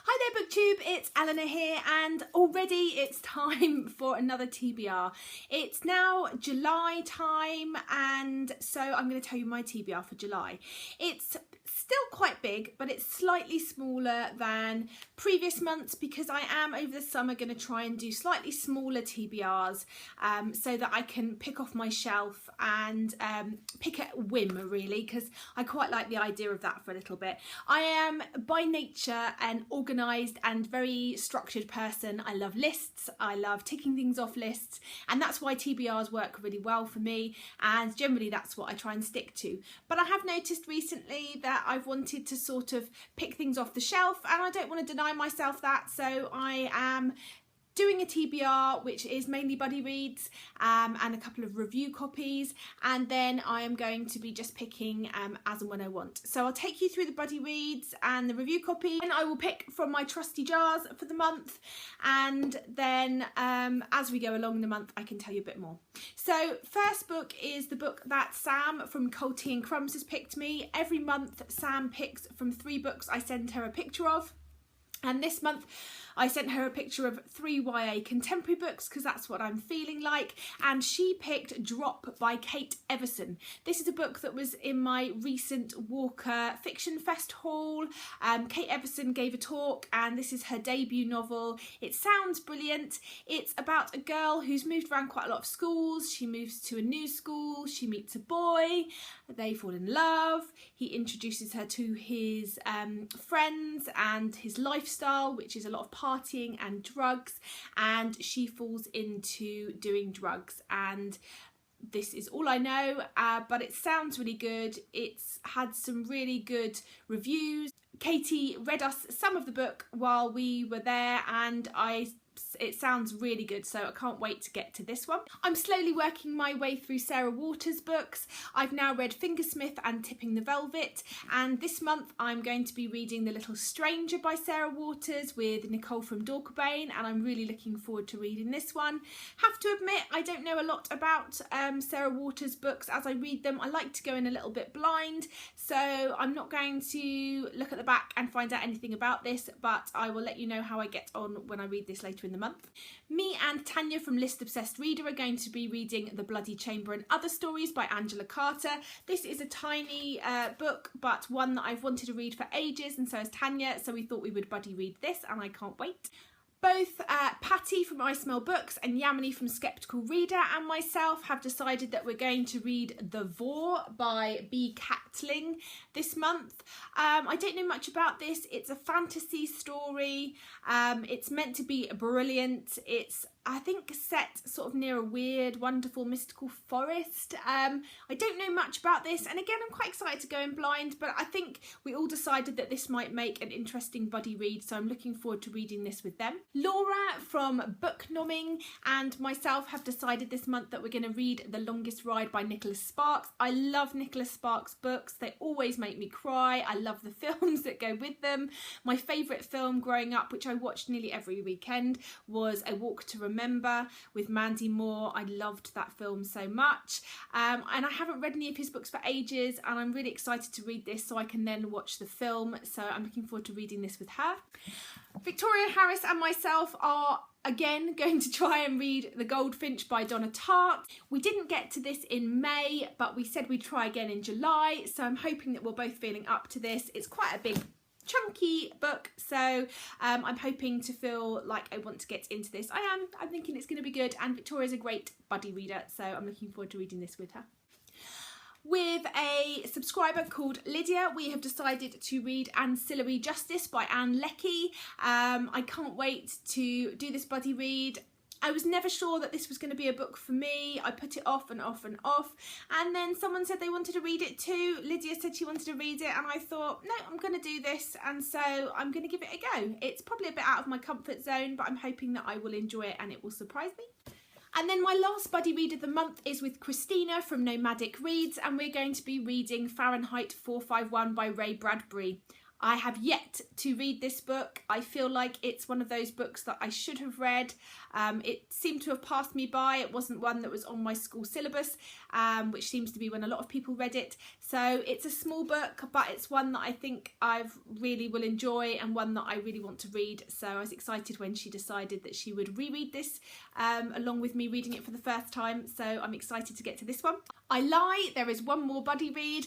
Hi there BookTube, it's Eleanor here, and already it's time for another TBR. It's now July time, and so I'm going to tell you my TBR for July. It's still quite big, but it's slightly smaller than previous months because I am over the summer going to try and do slightly smaller TBRs so that I can pick off my shelf and pick at whim, really, because I quite like the idea of that for a little bit. I am by nature an organised and very structured person. I love lists, I love ticking things off lists, and that's why TBRs work really well for me, and generally that's what I try and stick to. But I have noticed recently that I've wanted to sort of pick things off the shelf, and I don't want to deny myself that, so I am doing a TBR which is mainly buddy reads and a couple of review copies, and then I am going to be just picking as and when I want. So I'll take you through the buddy reads and the review copy, and I will pick from my trusty jars for the month, and then as we go along the month I can tell you a bit more. So first book is the book that Sam from Cold Tea and Crumbs has picked me. Every month Sam picks from 3 books I send her a picture of, and this month I sent her a picture of 3 YA contemporary books because that's what I'm feeling like, and she picked Drop by Kate Everson. This is a book that was in my recent Walker Fiction Fest haul. Kate Everson gave a talk, and this is her debut novel. It sounds brilliant. It's about a girl who's moved around quite a lot of schools. She moves to a new school, she meets a boy, they fall in love, he introduces her to his friends and his lifestyle, which is a lot of partying and drugs, and she falls into doing drugs. And this is all I know, but it sounds really good. It's had some really good reviews. Katie read us some of the book while we were there, and it sounds really good, so I can't wait to get to this one. I'm slowly working my way through Sarah Waters' books. I've now read Fingersmith and Tipping the Velvet, and this month I'm going to be reading The Little Stranger by Sarah Waters with Nicole from Dorkabane, and I'm really looking forward to reading this one. Have to admit, I don't know a lot about Sarah Waters' books as I read them. I like to go in a little bit blind, so I'm not going to look at the back and find out anything about this, but I will let you know how I get on when I read this later in the month. Me and Tanya from List Obsessed Reader are going to be reading The Bloody Chamber and Other Stories by Angela Carter. This is a tiny book, but one that I've wanted to read for ages, and so has Tanya, so we thought we would buddy read this, and I can't wait. Both Patty from I Smell Books and Yamini from Skeptical Reader and myself have decided that we're going to read The Vor by B. Catling this month. I don't know much about this. It's a fantasy story. It's meant to be brilliant. It's, I think, set sort of near a weird, wonderful, mystical forest. I don't know much about this, and again, I'm quite excited to go in blind, but I think we all decided that this might make an interesting buddy read, so I'm looking forward to reading this with them. Laura from Book Nomming and myself have decided this month that we're going to read The Longest Ride by Nicholas Sparks. I love Nicholas Sparks' books. They always make me cry. I love the films that go with them. My favourite film growing up, which I watched nearly every weekend, was A Walk to Remember with Mandy Moore. I loved that film so much, and I haven't read any of his books for ages, and I'm really excited to read this so I can then watch the film, so I'm looking forward to reading this with her. Victoria Harris and myself are again going to try and read The Goldfinch by Donna Tartt. We didn't get to this in May, but we said we'd try again in July, so I'm hoping that we're both feeling up to this. It's quite a big chunky book, so I'm hoping to feel like I want to get into this. I'm thinking it's going to be good, and Victoria's a great buddy reader, so I'm looking forward to reading this with her. With a subscriber called Lydia, we have decided to read Ancillary Justice by Anne Leckie. I can't wait to do this buddy read. I was never sure that this was going to be a book for me. I put it off and off and off, and then someone said they wanted to read it too. Lydia said she wanted to read it, and I thought, no, I'm going to do this, and so I'm going to give it a go. It's probably a bit out of my comfort zone, but I'm hoping that I will enjoy it and it will surprise me. And then my last buddy read of the month is with Christina from Nomadic Reads, and we're going to be reading Fahrenheit 451 by Ray Bradbury. I have yet to read this book. I feel like it's one of those books that I should have read. It seemed to have passed me by. It wasn't one that was on my school syllabus, which seems to be when a lot of people read it. So it's a small book, but it's one that I think I really will enjoy and one that I really want to read. So I was excited when she decided that she would reread this along with me reading it for the first time. So I'm excited to get to this one. I lie, there is one more buddy read.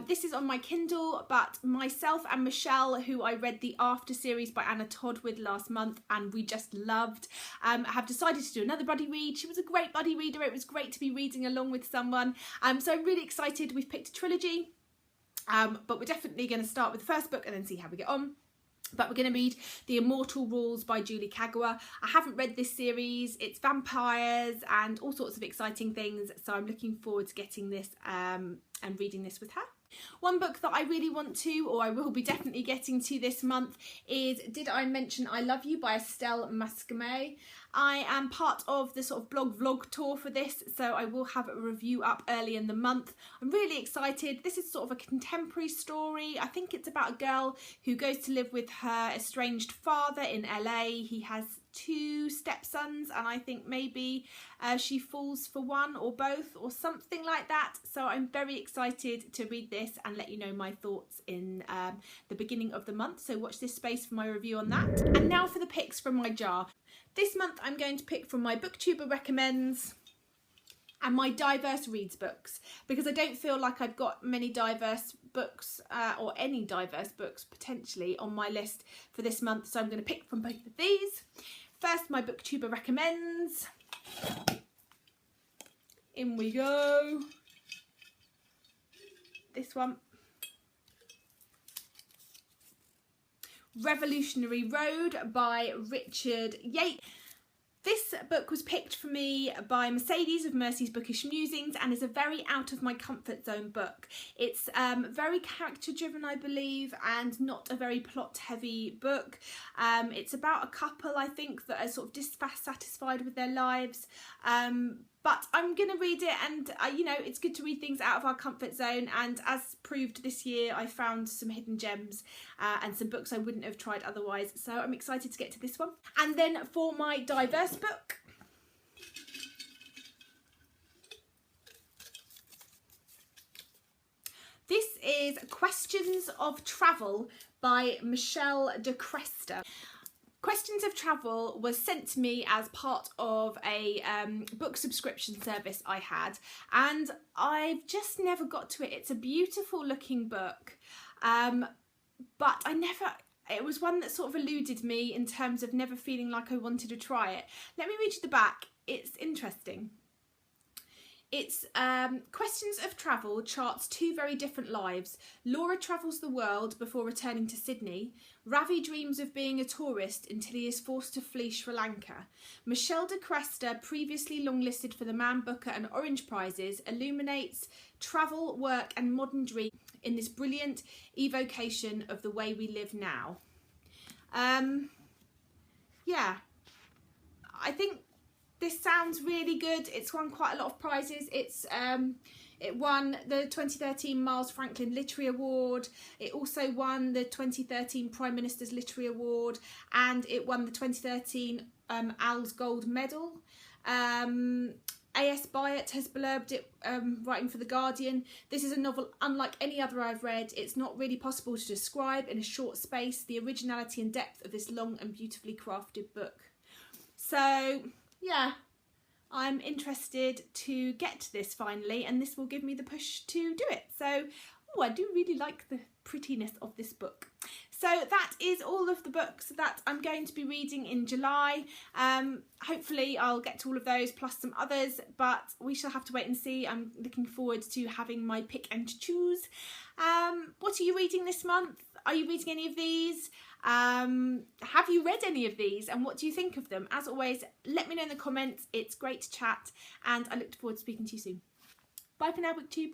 This is on my Kindle, but myself and Michelle, who I read the After series by Anna Todd with last month and we just loved, have decided to do another buddy read. She was a great buddy reader. It was great to be reading along with someone. So I'm really excited. We've picked a trilogy, but we're definitely going to start with the first book and then see how we get on. But we're going to read The Immortal Rules by Julie Kagawa. I haven't read this series. It's vampires and all sorts of exciting things. So I'm looking forward to getting this and reading this with her. One book that I really want to, or I will be definitely getting to this month, is Did I Mention I Love You by Estelle Mascame. I am part of the sort of blog vlog tour for this, so I will have a review up early in the month. I'm really excited. This is sort of a contemporary story. I think it's about a girl who goes to live with her estranged father in LA. He has 2 stepsons and I think maybe she falls for one or both or something like that. So I'm very excited to read this and let you know my thoughts in the beginning of the month. So watch this space for my review on that. And now for the picks from my jar. This month I'm going to pick from my BookTuber Recommends and my Diverse Reads books, because I don't feel like I've got many diverse books or any diverse books potentially on my list for this month. So I'm going to pick from both of these. First, my BookTuber Recommends. In we go. This one. Revolutionary Road by Richard Yates. This book was picked for me by Mercedes of Mercy's Bookish Musings and is a very out of my comfort zone book. It's very character driven, I believe, and not a very plot heavy book. It's about a couple, I think, that are sort of dissatisfied with their lives. But I'm going to read it and, you know, it's good to read things out of our comfort zone. And as proved this year, I found some hidden gems and some books I wouldn't have tried otherwise. So I'm excited to get to this one. And then for my diverse book, this is Questions of Travel by Michelle de Cresta. Questions of Travel was sent to me as part of a book subscription service I had, and I've just never got to it. It's a beautiful looking book, but it was one that sort of eluded me in terms of never feeling like I wanted to try it. Let me read you the back. It's interesting. It's Questions of Travel charts 2 very different lives. Laura travels the world before returning to Sydney. Ravi dreams of being a tourist until he is forced to flee Sri Lanka. Michelle de Cresta, previously longlisted for the Man Booker and Orange Prizes, illuminates travel, work and modern dream in this brilliant evocation of the way we live now. Yeah, I think this sounds really good. It's won quite a lot of prizes. It won the 2013 Miles Franklin Literary Award. It also won the 2013 Prime Minister's Literary Award, and it won the 2013 Al's Gold Medal. A.S. Byatt has blurbed it, writing for The Guardian. This is a novel unlike any other I've read. It's not really possible to describe in a short space the originality and depth of this long and beautifully crafted book. So yeah, I'm interested to get to this finally, and this will give me the push to do it. So, I do really like the prettiness of this book. So that is all of the books that I'm going to be reading in July. Hopefully I'll get to all of those plus some others, but we shall have to wait and see. I'm looking forward to having my pick and choose. What are you reading this month? Are you reading any of these? Have you read any of these and what do you think of them? As always, let me know in the comments. It's great to chat and I look forward to speaking to you soon. Bye for now, BookTube.